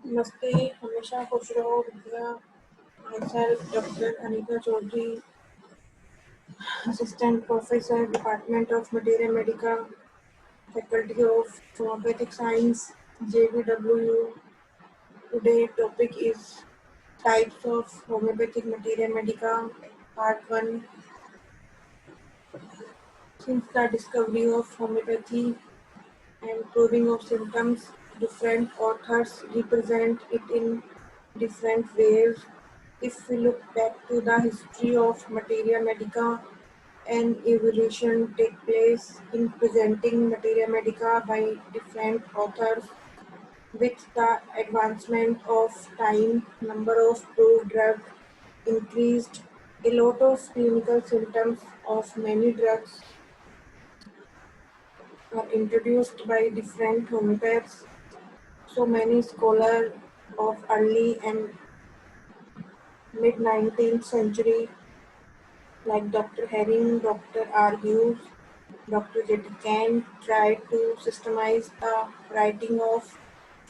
नमस्ते, हमेशा खुश रहो विद्या। Myself, Dr. Anika Chaudhary, Assistant Professor, Department of Materia Medica, Faculty of Homeopathic Science, JBWU. Today topic is types of homeopathic materia medica, part 1. Since the discovery of homeopathy and proving of symptoms, different authors represent it in different ways. If we look back to the history of materia medica, an evolution take place in presenting materia medica by different authors. With the advancement of time, number of proved drugs increased. A lot of clinical symptoms of many drugs are introduced by different homeopaths. So many scholars of early and mid 19th century like Dr. Herring, Dr. R. Hughes, Dr. J.T. Kent tried to systemize the writing of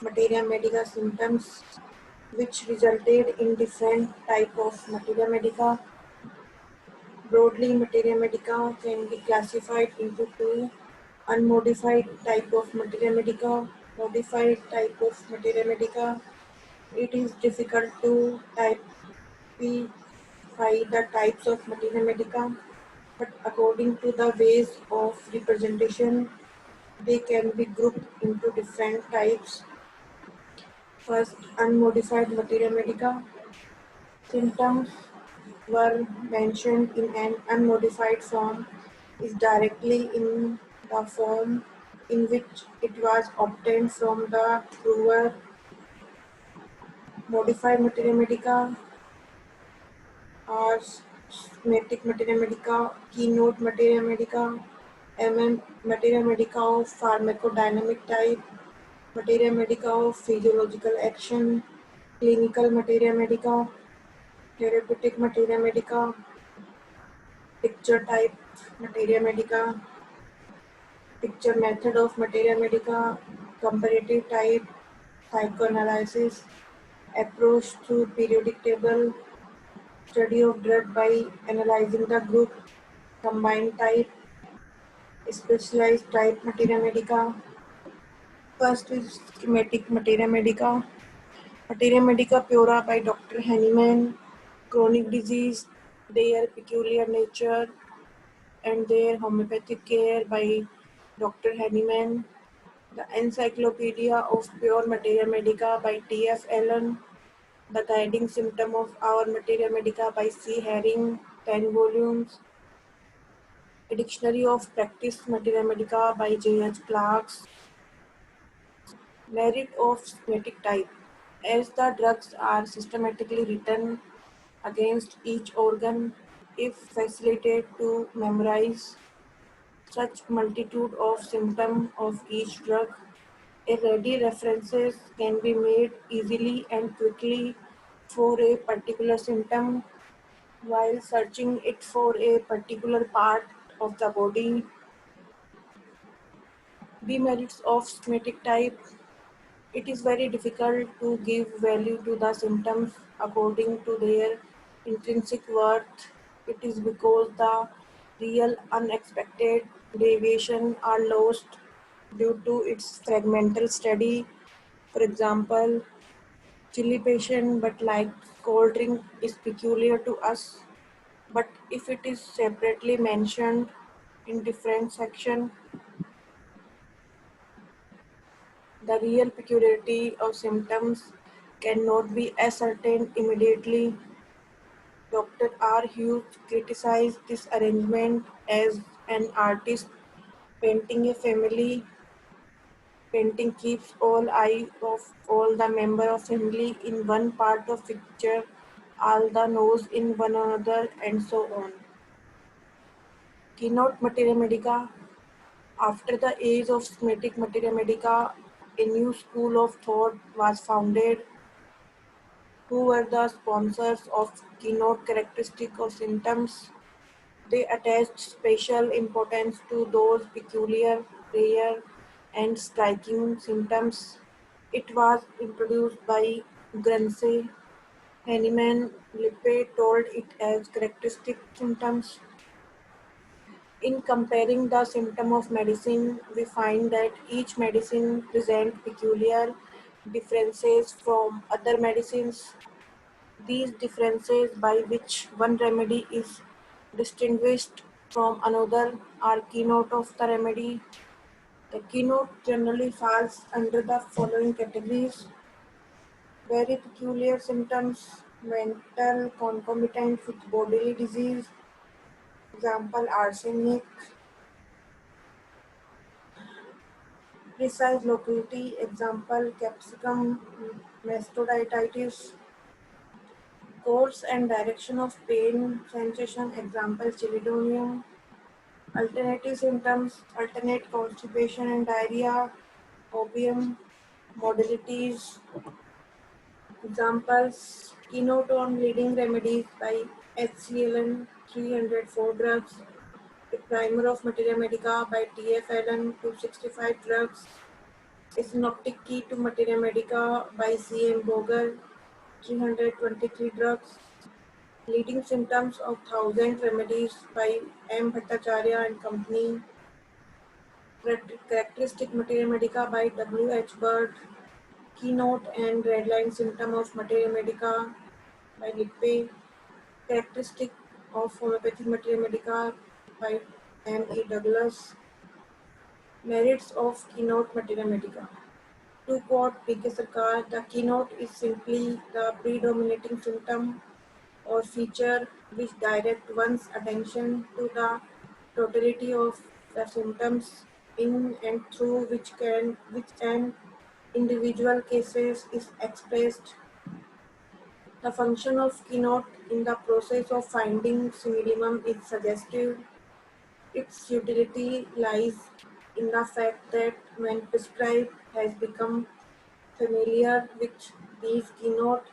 materia medica symptoms, which resulted in different type of materia medica. Broadly, materia medica can be classified into two: unmodified type of materia medica, modified type of materia medica. It is difficult to typify the types of materia medica, but according to the ways of representation, they can be grouped into different types. First, unmodified materia medica. Symptoms were mentioned in an unmodified form is directly in the form in which it was obtained from the brewer. Modified materia medica are schematic materia medica, keynote materia medica, materia medica of pharmacodynamic type, materia medica of physiological action, clinical materia medica, therapeutic materia medica, picture type materia medica, picture method of materia medica, comparative type, psychoanalysis, approach through periodic table, study of drug by analyzing the group, combined type, specialized type materia medica. First is schematic materia medica. Materia medica pura by Dr. Henneman. Chronic disease, their peculiar nature, and their homeopathic care by Dr. Henneman. The Encyclopedia of Pure Materia Medica by T.F. Allen. The Guiding Symptom of Our Materia Medica by C. Herring, 10 volumes. A Dictionary of Practice Materia Medica by J.H. Clarks. Merit of schematic type. As the drugs are systematically written against each organ, if facilitated to memorize such multitude of symptoms of each drug, a ready references can be made easily and quickly for a particular symptom while searching it for a particular part of the body. Demerits of schematic type. It is very difficult to give value to the symptoms according to their intrinsic worth. It is because the real unexpected deviation are lost due to its fragmental study. For example, chili patient but like cold drink is peculiar to us, but if it is separately mentioned in different section, the real peculiarity of symptoms cannot be ascertained immediately. Dr. R. Hughes criticized this arrangement as an artist painting a family. Painting keeps all eye of all the member of family in one part of picture, all the nose in one another, and so on. Keynote Materia Medica. After the age of schematic Materia Medica, a new school of thought was founded. Who were the sponsors of keynote characteristic of symptoms? They attached special importance to those peculiar, rare, and striking symptoms. It was introduced by Granse. Henneman Lippe told it as characteristic symptoms. In comparing the symptom of medicine, we find that each medicine presents peculiar differences from other medicines. These differences by which one remedy is distinguished from another are keynote of the remedy. The keynote generally falls under the following categories: very peculiar symptoms, mental concomitant with bodily disease, example arsenic, precise locality, example capsicum mastocytitis, course and direction of pain sensation, example chilidonia, alternative symptoms, alternate constipation and diarrhea, opium, modalities, examples, keynote on leading remedies by HCLN 304 drugs, a primer of materia medica by TF Allen 265 drugs, a synoptic key to materia medica by CM Boger 323 drugs, leading symptoms of thousand remedies by M. Bhattacharya and Company, characteristic materia medica by W. H. Bird, keynote and redline symptom of materia medica by Lippe, characteristic of homeopathic materia medica by M. E. Douglas, merits of keynote materia medica. To quote P.K. Sarkar, the keynote is simply the predominating symptom or feature which direct one's attention to the totality of the symptoms in and through which an individual cases is expressed. The function of keynote in the process of finding simillimum is suggestive. Its utility lies in the fact that when prescribed has become familiar with these keynote,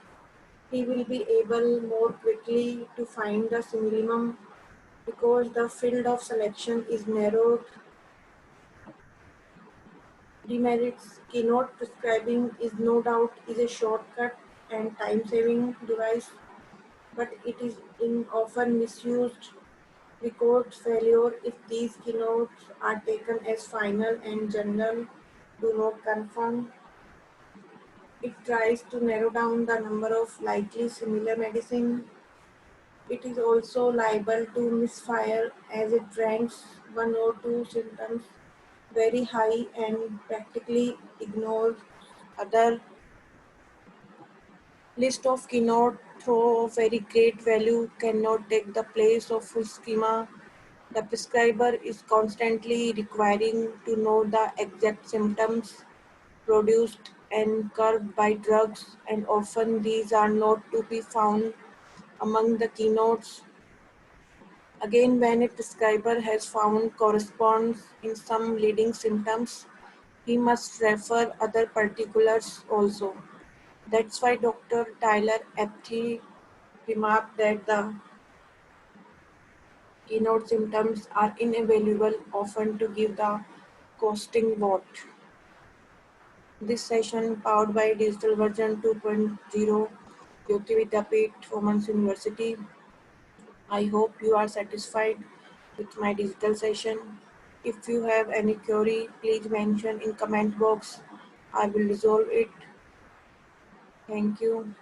he will be able more quickly to find the simillimum because the field of selection is narrowed. Demerits: keynote prescribing is no doubt is a shortcut and time-saving device, but it is often misused. Record failure: if these keynotes are taken as final and general, do not confirm. It tries to narrow down the number of likely similar medicine. It is also liable to misfire as it ranks one or two symptoms very high and practically ignores other. List of keynote though of very great value cannot take the place of full schema. The prescriber is constantly requiring to know the exact symptoms produced and curbed by drugs, and often these are not to be found among the keynotes. Again, when a prescriber has found corresponds in some leading symptoms, he must refer other particulars also. That's why Dr. Tyler Apthey remarked that the keynote symptoms are inavailable often to give the costing vote. This session powered by Digital Version 2.0 Jyoti Vidyapeeth Women's University. I hope you are satisfied with my digital session. If you have any query, please mention in comment box. I will resolve it. Thank you.